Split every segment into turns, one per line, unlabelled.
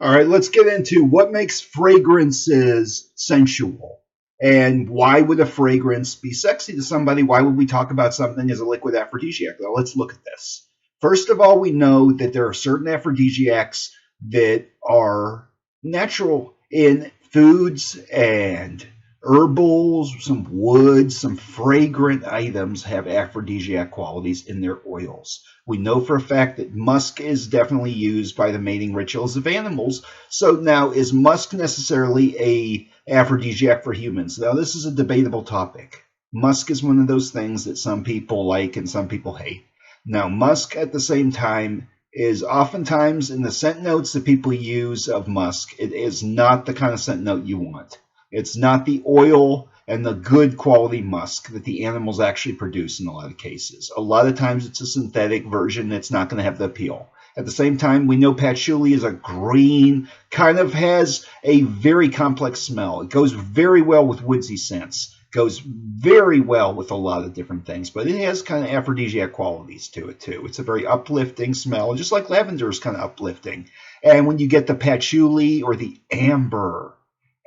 All right, let's get into what makes fragrances sensual. And why would a fragrance be sexy to somebody? Why would we talk about something as a liquid aphrodisiac? Well, let's look at this. First of all, we know that there are certain aphrodisiacs that are natural in foods and herbals, some woods, some fragrant items have aphrodisiac qualities in their oils. We know for a fact that musk is definitely used by the mating rituals of animals. So now, is musk necessarily a aphrodisiac for humans? Now, this is a debatable topic. Musk is one of those things that some people like and some people hate. Now, musk at the same time is oftentimes in the scent notes that people use of musk, it is not the kind of scent note you want. It's not the oil and the good quality musk that the animals actually produce in a lot of cases. A lot of times it's a synthetic version that's not going to have the appeal. At the same time, we know patchouli is a green, kind of has a very complex smell. It goes very well with woodsy scents, goes very well with a lot of different things, but it has kind of aphrodisiac qualities to it too. It's a very uplifting smell, just like lavender is kind of uplifting. And when you get the patchouli or the amber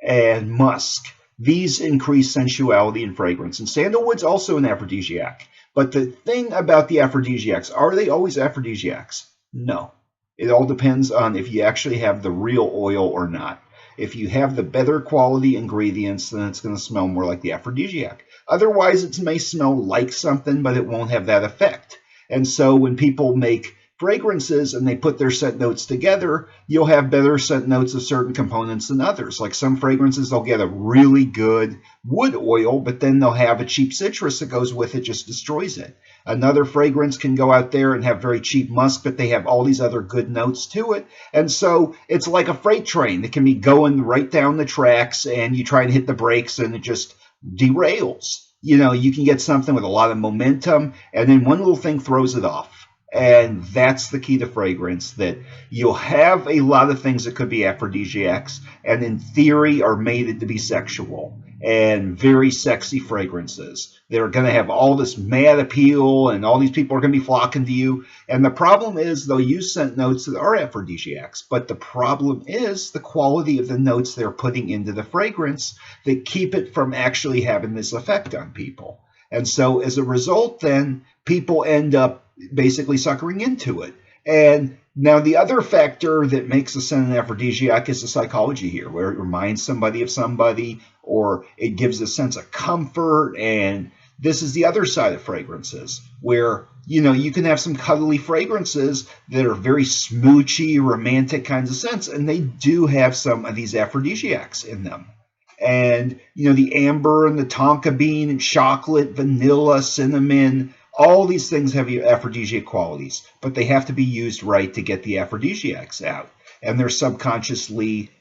and musk, these increase sensuality and fragrance. And sandalwood's also an aphrodisiac. But the thing about the aphrodisiacs, are they always aphrodisiacs? No. It all depends on if you actually have the real oil or not. If you have the better quality ingredients, then it's going to smell more like the aphrodisiac. Otherwise, it may smell like something, but it won't have that effect. And so when people make fragrances and they put their scent notes together, you'll have better scent notes of certain components than others. Like some fragrances, they'll get a really good wood oil, but then they'll have a cheap citrus that goes with it, just destroys it. Another fragrance can go out there and have very cheap musk, but they have all these other good notes to it. And so it's like a freight train that can be going right down the tracks, and you try and hit the brakes and it just derails. You can get something with a lot of momentum, and then one little thing throws it off. And that's the key to fragrance, that you'll have a lot of things that could be aphrodisiacs and in theory are mated to be sexual, and very sexy fragrances. They're going to have all this mad appeal and all these people are going to be flocking to you. And the problem is they'll use scent notes that are aphrodisiacs, but the problem is the quality of the notes they're putting into the fragrance that keep it from actually having this effect on people. And so as a result, then people end up basically suckering into it. And now the other factor that makes a scent an aphrodisiac is the psychology here, where it reminds somebody of somebody, or it gives a sense of comfort. And this is the other side of fragrances, where you can have some cuddly fragrances that are very smoochy, romantic kinds of scents, and they do have some of these aphrodisiacs in them. And the amber and the tonka bean and chocolate, vanilla, cinnamon, all these things have aphrodisiac qualities, but they have to be used right to get the aphrodisiacs out. And they're subconsciously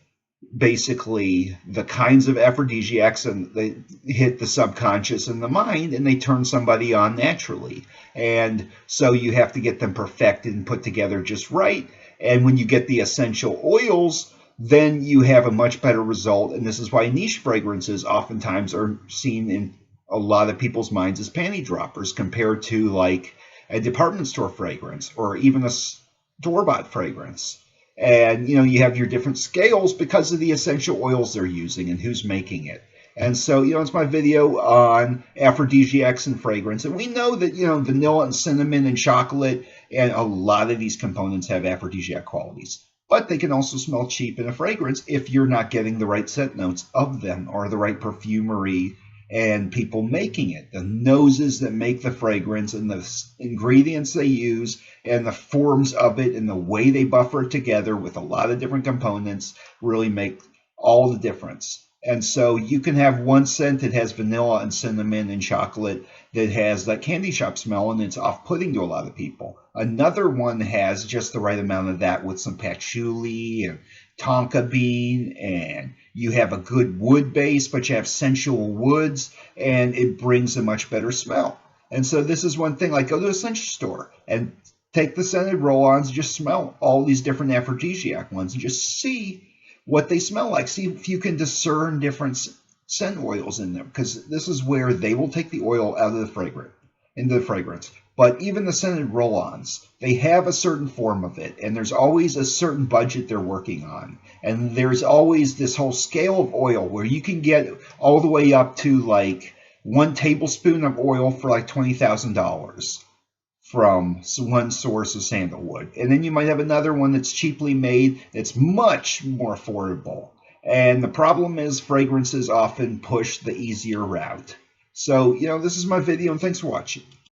basically the kinds of aphrodisiacs, and they hit the subconscious and the mind, and they turn somebody on naturally. And so you have to get them perfected and put together just right. And when you get the essential oils, then you have a much better result. And this is why niche fragrances oftentimes are seen in a lot of people's minds as panty droppers compared to like a department store fragrance or even a store-bought fragrance. And you have your different scales because of the essential oils they're using and who's making it. And so it's my video on aphrodisiacs and fragrance, and we know that vanilla and cinnamon and chocolate and a lot of these components have aphrodisiac qualities, but they can also smell cheap in a fragrance if you're not getting the right scent notes of them or the right perfumery and people making it. The noses that make the fragrance and the ingredients they use and the forms of it and the way they buffer it together with a lot of different components really make all the difference. And so you can have one scent that has vanilla and cinnamon and chocolate that has that candy shop smell, and it's off-putting to a lot of people. Another one has just the right amount of that with some patchouli and tonka bean, and you have a good wood base, but you have sensual woods, and it brings a much better smell. And so this is one thing, like go to a scent store and take the scented roll-ons and just smell all these different aphrodisiac ones and just see what they smell like. See if you can discern different scent oils in them, because this is where they will take the oil out of the fragrance, into the fragrance. But even the scented roll-ons, they have a certain form of it, and there's always a certain budget they're working on. And there's always this whole scale of oil where you can get all the way up to like 1 tablespoon of oil for like $20,000 from one source of sandalwood. And then you might have another one that's cheaply made that's much more affordable. And the problem is fragrances often push the easier route. So, this is my video, and thanks for watching.